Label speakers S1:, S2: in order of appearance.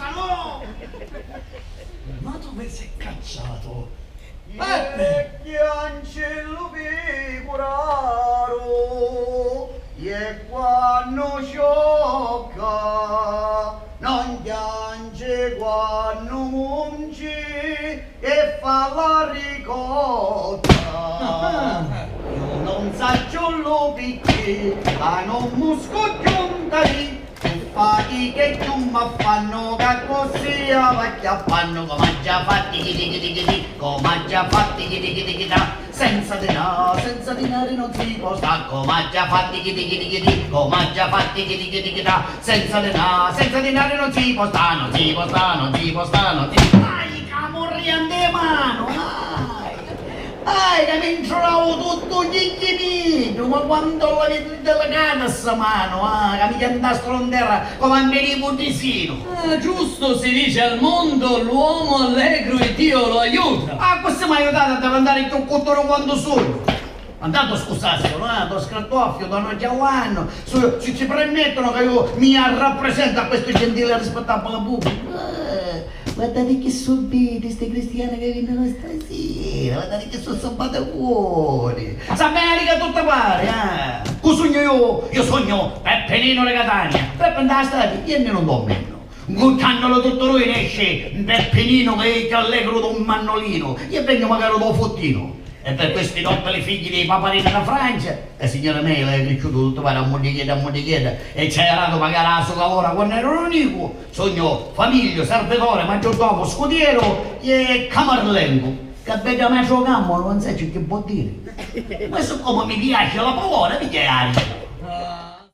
S1: scusa, no! Ma dove sei cacciato?
S2: Che ancello picuraro, e quando sciocca, non piange quando mungi e fa la ricotta. Io non saggio lo picchi, ma non musco giuntari. Fatti che tu ma fanno che così vacchia fanno come già fatti come già fatti senza denaro non si può sta come già fatti come già fatti senza denaro non si può sta non si può sta non si può sta non si può ai camorriante mano che mi trovo tutto ghiglino, ma quando la vedo delicata sta mano, che mi chiama strondera come a me putisino.
S3: Giusto si dice al mondo, l'uomo allegro e Dio lo aiuta.
S2: Questo mi ha aiutato ad andare in cottoro quando sono. Andando scusaselo, do scrattoffio, dono Giovanni, ci permettono che io mi rappresento a questo gentile e rispettabile pubblico. Guardate che subiti questi cristiani che vengono stasera, guardate che sono fuori. S'America tutta pare, Che sogno io sogno Peppe Nino di Catania. Peppe andava strada, io ne non do meno. Guccannolo tutto lui ne esce Peppe Nino che allegro da un mannolino. Io vengo magari da un fottino. E per questi nottali figli dei paparini da Francia, la signora Mela è cresciuto tutto a modiglietta e ci ha dato magari la sua lavoro quando ero unico. Sogno famiglia, servitore, maggiordomo, scudiero e camarlengo. Che vedo me giocammo, non sai che può dire. Ma so come mi piace la paura, mi chiari.